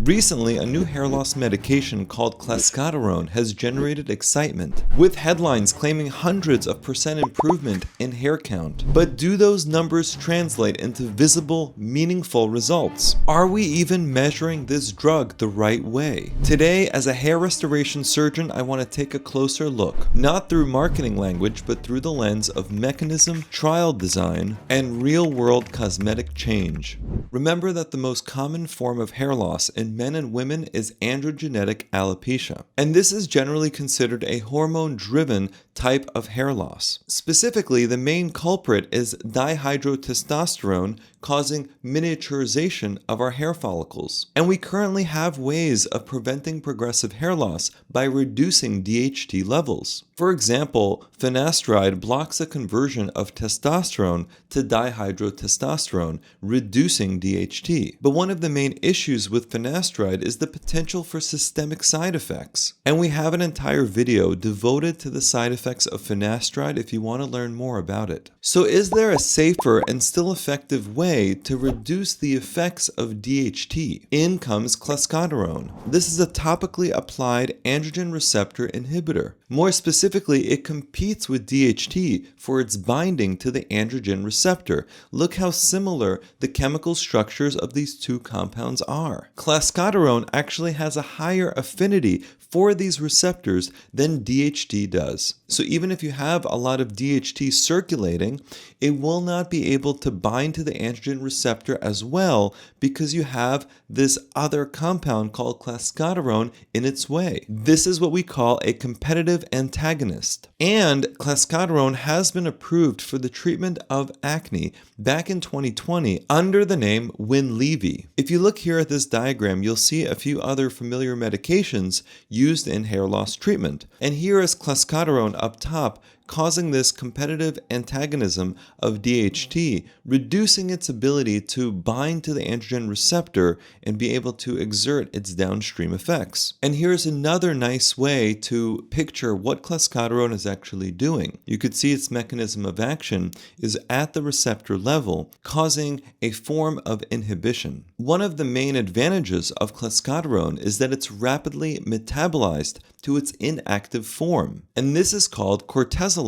Recently, a new hair loss medication called Clascoterone has generated excitement, with headlines claiming hundreds of % improvement in hair count. But do those numbers translate into visible, meaningful results? Are we even measuring this drug the right way? Today, as a hair restoration surgeon, I want to take a closer look, not through marketing language, but through the lens of mechanism, trial design, and real-world cosmetic change. Remember that the most common form of hair loss in men and women is androgenetic alopecia, and this is generally considered a hormone-driven type of hair loss. Specifically, the main culprit is dihydrotestosterone, causing miniaturization of our hair follicles. And we currently have ways of preventing progressive hair loss by reducing DHT levels. For example, finasteride blocks the conversion of testosterone to dihydrotestosterone, reducing DHT. But one of the main issues with finasteride is the potential for systemic side effects. And we have an entire video devoted to the side effects of finasteride if you want to learn more about it. So is there a safer and still effective way to reduce the effects of DHT? In comes Clascoterone. This is a topically applied androgen receptor inhibitor. More specifically, it competes with DHT for its binding to the androgen receptor. Look how similar the chemical structures of these two compounds are. Clascoterone actually has a higher affinity for these receptors than DHT does. So even if you have a lot of DHT circulating, it will not be able to bind to the androgen receptor as well because you have this other compound called Clascoterone in its way. This is what we call a competitive antagonist. And Clascoterone has been approved for the treatment of acne back in 2020 under the name Winlevi. If you look here at this diagram, you'll see a few other familiar medications used in hair loss treatment. And here is Clascoterone up top, causing this competitive antagonism of DHT, reducing its ability to bind to the androgen receptor and be able to exert its downstream effects. And here's another nice way to picture what Clascoterone is actually doing. You could see its mechanism of action is at the receptor level, causing a form of inhibition. One of the main advantages of Clascoterone is that it's rapidly metabolized to its inactive form, and this is called cortisone.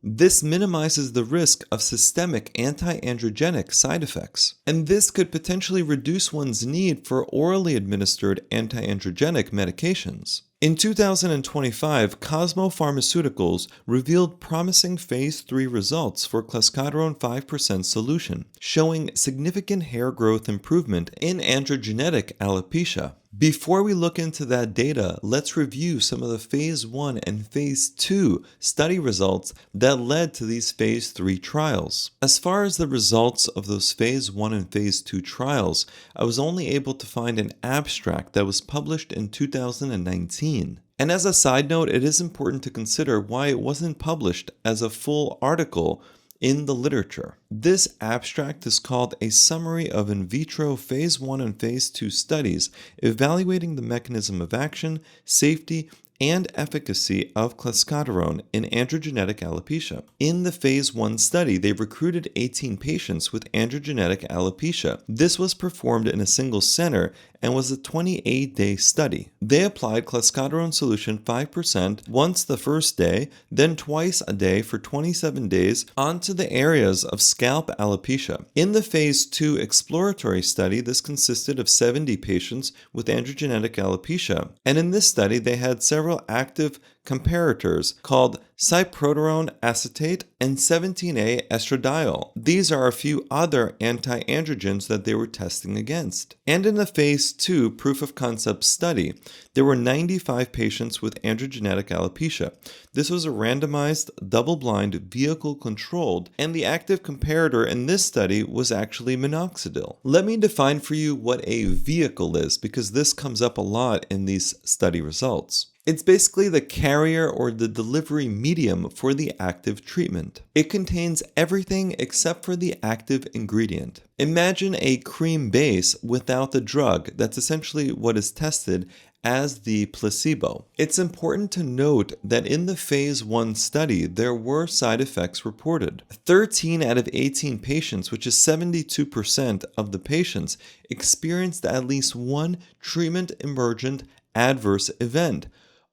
This minimizes the risk of systemic anti-androgenic side effects, and this could potentially reduce one's need for orally administered anti-androgenic medications. In 2025, Cosmo Pharmaceuticals revealed promising phase 3 results for Clascoterone 5% solution, showing significant hair growth improvement in androgenetic alopecia. Before we look into that data, let's review some of the phase 1 and phase 2 study results that led to these phase 3 trials. As far as the results of those phase 1 and phase 2 trials, I was only able to find an abstract that was published in 2019. And as a side note, it is important to consider why it wasn't published as a full article in the literature. This abstract is called a summary of in vitro phase 1 and phase 2 studies evaluating the mechanism of action, safety, and efficacy of Clascoterone in androgenetic alopecia. In the phase 1 study, they recruited 18 patients with androgenetic alopecia. This was performed in a single center and was a 28-day study. They applied Clascoterone solution 5% once the first day, then twice a day for 27 days onto the areas of scalp alopecia. In the phase 2 exploratory study, this consisted of 70 patients with androgenetic alopecia, and in this study they had several active comparators called cyproterone acetate and 17A estradiol. These are a few other anti-androgens that they were testing against. And in the phase 2 proof of concept study, there were 95 patients with androgenetic alopecia. This was a randomized, double-blind, vehicle-controlled, and the active comparator in this study was actually minoxidil. Let me define for you what a vehicle is, because this comes up a lot in these study results. It's basically the carrier or the delivery medium for the active treatment. It contains everything except for the active ingredient. Imagine a cream base without the drug. That's essentially what is tested as the placebo. It's important to note that in the phase 1 study, there were side effects reported. 13 out of 18 patients, which is 72% of the patients, experienced at least one treatment-emergent adverse event.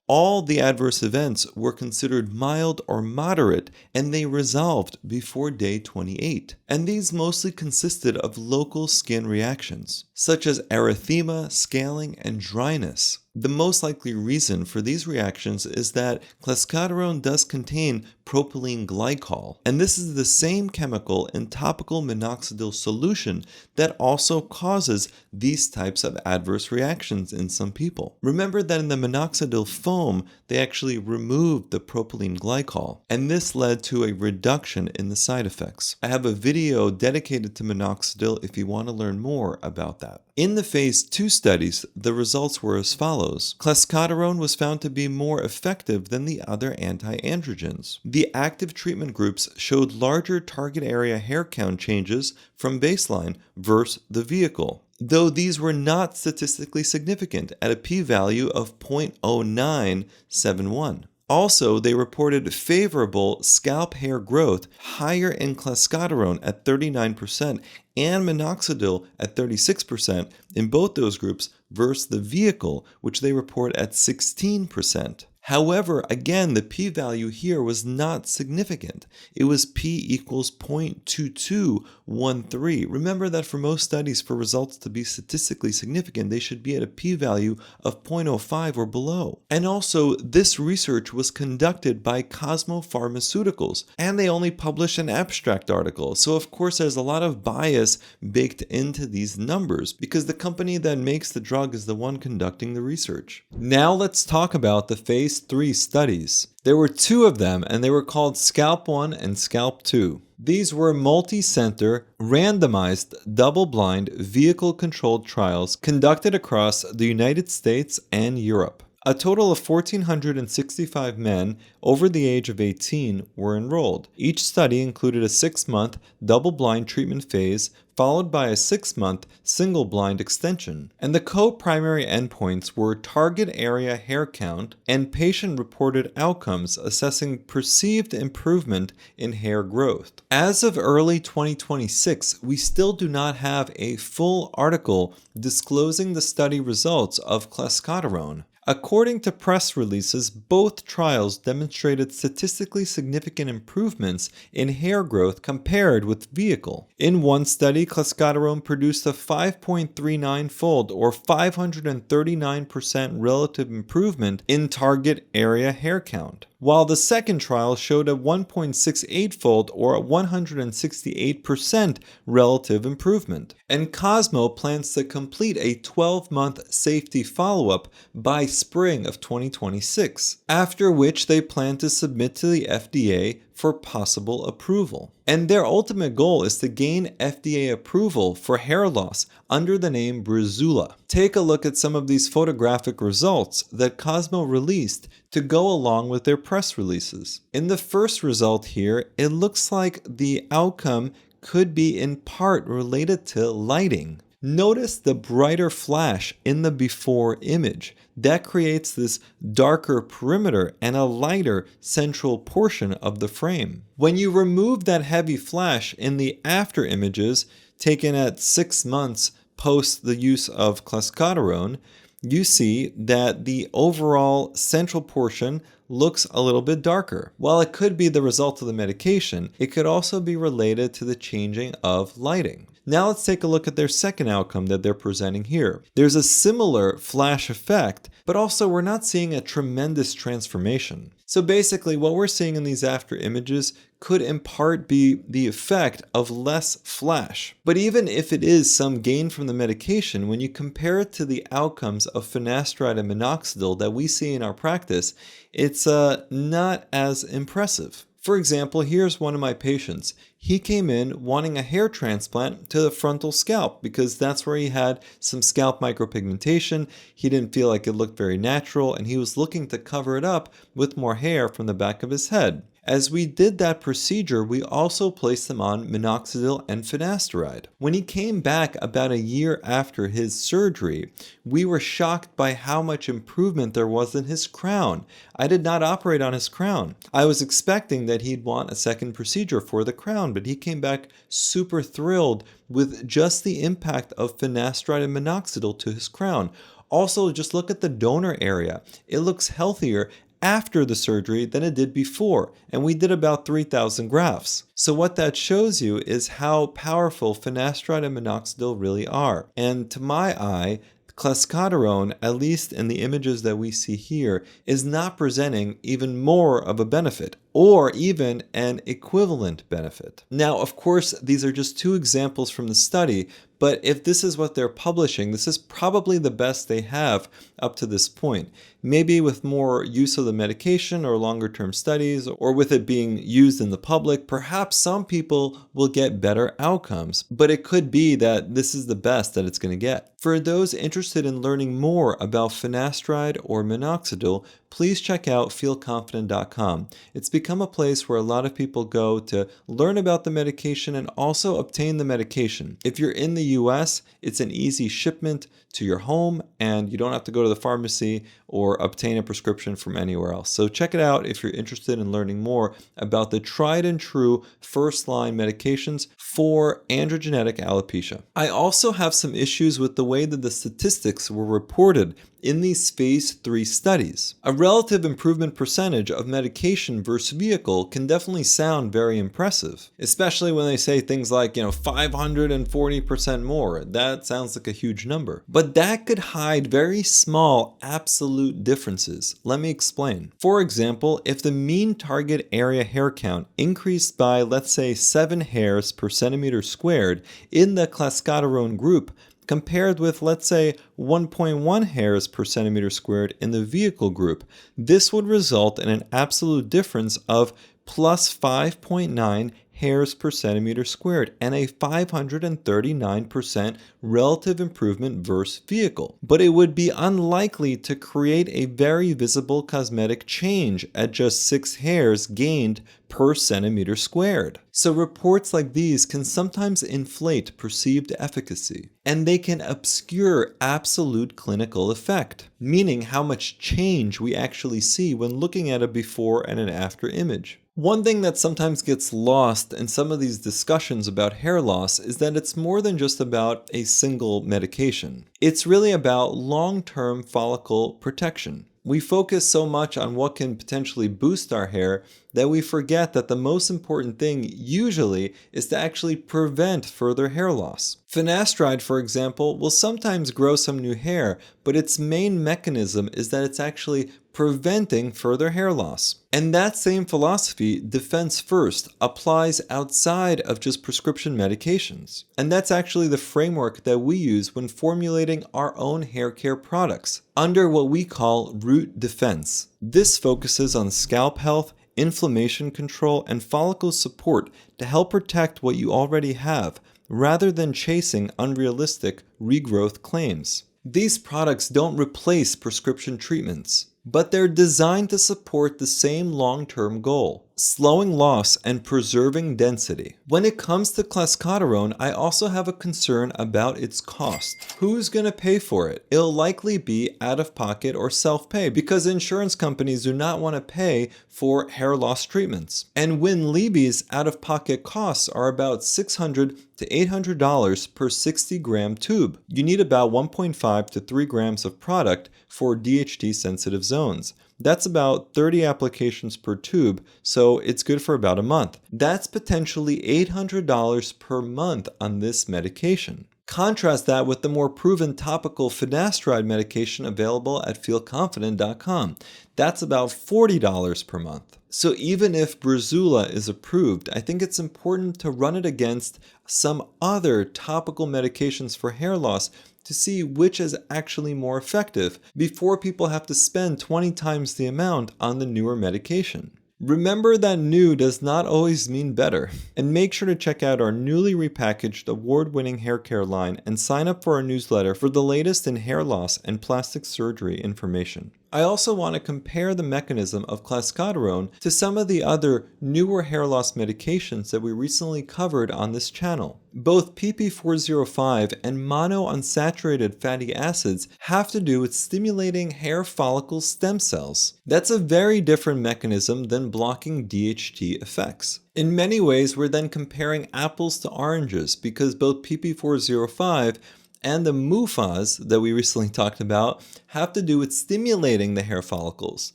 All the adverse events were considered mild or moderate, and they resolved before day 28. And these mostly consisted of local skin reactions, such as erythema, scaling, and dryness. The most likely reason for these reactions is that Clascoterone does contain propylene glycol, and this is the same chemical in topical minoxidil solution that also causes these types of adverse reactions in some people. Remember that in the minoxidil foam, they actually removed the propylene glycol, and this led to a reduction in the side effects. I have a video dedicated to minoxidil if you want to learn more about that. In the phase 2 studies, the results were as follows. Clascoterone was found to be more effective than the other anti-androgens. The active treatment groups showed larger target area hair count changes from baseline versus the vehicle, though these were not statistically significant at a p-value of 0.0971. Also, they reported favorable scalp hair growth higher in Clascoterone at 39% and minoxidil at 36% in both those groups versus the vehicle, which they report at 16%. However, again, the p-value here was not significant. It was p equals 0.2213. Remember that for most studies, for results to be statistically significant, they should be at a p-value of 0.05 or below. And also, this research was conducted by Cosmo Pharmaceuticals, and they only published an abstract article. So of course, there's a lot of bias baked into these numbers because the company that makes the drug is the one conducting the research. Now let's talk about the phase 3 studies. There were 2 of them, and they were called Scalp 1 and Scalp 2. These were multi-center, randomized, double-blind, vehicle-controlled trials conducted across the United States and Europe. A total of 1,465 men over the age of 18 were enrolled. Each study included a 6-month double-blind treatment phase followed by a 6-month single-blind extension. And the co-primary endpoints were target area hair count and patient-reported outcomes assessing perceived improvement in hair growth. As of early 2026, we still do not have a full article disclosing the study results of Clascoterone. According to press releases, both trials demonstrated statistically significant improvements in hair growth compared with vehicle. In one study, Clascoterone produced a 5.39-fold or 539% relative improvement in target area hair count, while the second trial showed a 1.68-fold or 168% relative improvement. And Cosmo plans to complete a 12-month safety follow-up by spring of 2026, after which they plan to submit to the FDA for possible approval. And their ultimate goal is to gain FDA approval for hair loss under the name Breezula. Take a look at some of these photographic results that Cosmo released to go along with their press releases. In the first result here, it looks like the outcome could be in part related to lighting. Notice the brighter flash in the before image. That creates this darker perimeter and a lighter central portion of the frame. When you remove that heavy flash in the after images taken at 6 months post the use of Clascoterone, you see that the overall central portion looks a little bit darker. While it could be the result of the medication, it could also be related to the changing of lighting. Now let's take a look at their second outcome that they're presenting here. There's a similar flash effect, but also we're not seeing a tremendous transformation. So basically what we're seeing in these after images could in part be the effect of less flash. But even if it is some gain from the medication, when you compare it to the outcomes of finasteride and minoxidil that we see in our practice, it's not as impressive. For example, here's one of my patients. He came in wanting a hair transplant to the frontal scalp because that's where he had some scalp micropigmentation. He didn't feel like it looked very natural, and he was looking to cover it up with more hair from the back of his head. As we did that procedure, we also placed him on minoxidil and finasteride. When he came back about a year after his surgery, we were shocked by how much improvement there was in his crown. I did not operate on his crown. I was expecting that he'd want a second procedure for the crown, but he came back super thrilled with just the impact of finasteride and minoxidil to his crown. Also, just look at the donor area. It looks healthier after the surgery than it did before, and we did about 3,000 grafts. So what that shows you is how powerful finasteride and minoxidil really are. And to my eye, Clascoterone, at least in the images that we see here, is not presenting even more of a benefit, or even an equivalent benefit. Now, of course, these are just two examples from the study, but if this is what they're publishing, this is probably the best they have up to this point. Maybe with more use of the medication or longer term studies, or with it being used in the public, perhaps some people will get better outcomes, but it could be that this is the best that it's going to get. For those interested in learning more about finasteride or minoxidil, please check out feelconfident.com. It's become a place where a lot of people go to learn about the medication and also obtain the medication. If you're in the US, it's an easy shipment to your home, and you don't have to go to the pharmacy or obtain a prescription from anywhere else. So check it out if you're interested in learning more about the tried and true first-line medications for androgenetic alopecia. I also have some issues with the way that the statistics were reported in these phase 3 studies. A relative improvement percentage of medication versus vehicle can definitely sound very impressive, especially when they say things like, 540% more. That sounds like a huge number. But that could hide very small absolute differences. Let me explain. For example, if the mean target area hair count increased by, let's say, 7 hairs per centimeter squared in the Clascoterone group, compared with, let's say, 1.1 hairs per centimeter squared in the vehicle group, this would result in an absolute difference of plus 5.9 hairs per centimeter squared and a 539% relative improvement versus vehicle. But it would be unlikely to create a very visible cosmetic change at just 6 hairs gained per centimeter squared. So reports like these can sometimes inflate perceived efficacy, and they can obscure absolute clinical effect, meaning how much change we actually see when looking at a before and an after image. One thing that sometimes gets lost in some of these discussions about hair loss is that it's more than just about a single medication. It's really about long-term follicle protection. We focus so much on what can potentially boost our hair that we forget that the most important thing usually is to actually prevent further hair loss. Finasteride, for example, will sometimes grow some new hair, but its main mechanism is that it's actually preventing further hair loss. And that same philosophy, defense first, applies outside of just prescription medications. And that's actually the framework that we use when formulating our own hair care products, under what we call root defense. This focuses on scalp health, inflammation control, and follicle support to help protect what you already have, rather than chasing unrealistic regrowth claims. These products don't replace prescription treatments, but they're designed to support the same long-term goal: slowing loss and preserving density. When it comes to Clascoterone, I also have a concern about its cost. Who's going to pay for it? It'll likely be out of pocket or self-pay, because insurance companies do not want to pay for hair loss treatments. And Winlevi's out-of-pocket costs are about $600 to $800 per 60-gram tube. You need about 1.5 to 3 grams of product for DHT sensitive zones. That's about 30 applications per tube, so it's good for about a month. That's potentially $800 per month on this medication. Contrast that with the more proven topical finasteride medication available at feelconfident.com. That's about $40 per month. So even if Breezula is approved, I think it's important to run it against some other topical medications for hair loss to see which is actually more effective before people have to spend 20 times the amount on the newer medication. Remember that new does not always mean better. And make sure to check out our newly repackaged award-winning hair care line and sign up for our newsletter for the latest in hair loss and plastic surgery information. I also want to compare the mechanism of Clascoterone to some of the other newer hair loss medications that we recently covered on this channel. Both PP405 and monounsaturated fatty acids have to do with stimulating hair follicle stem cells. That's a very different mechanism than blocking DHT effects. In many ways, we're then comparing apples to oranges because both PP405 and the MUFAs that we recently talked about have to do with stimulating the hair follicles,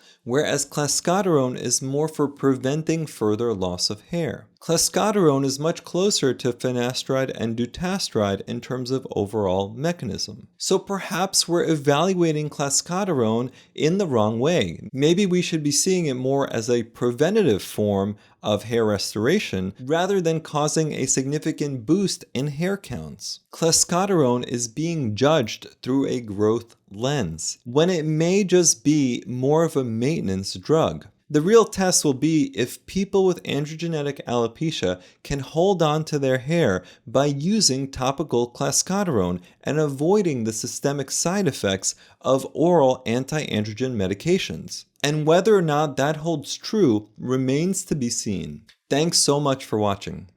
whereas Clascoterone is more for preventing further loss of hair. Clascoterone is much closer to finasteride and dutasteride in terms of overall mechanism. So perhaps we're evaluating Clascoterone in the wrong way. Maybe we should be seeing it more as a preventative form of hair restoration rather than causing a significant boost in hair counts. Clascoterone is being judged through a growth lens, when it may just be more of a maintenance drug. The real test will be if people with androgenetic alopecia can hold on to their hair by using topical Clascoterone and avoiding the systemic side effects of oral anti-androgen medications. And whether or not that holds true remains to be seen. Thanks so much for watching.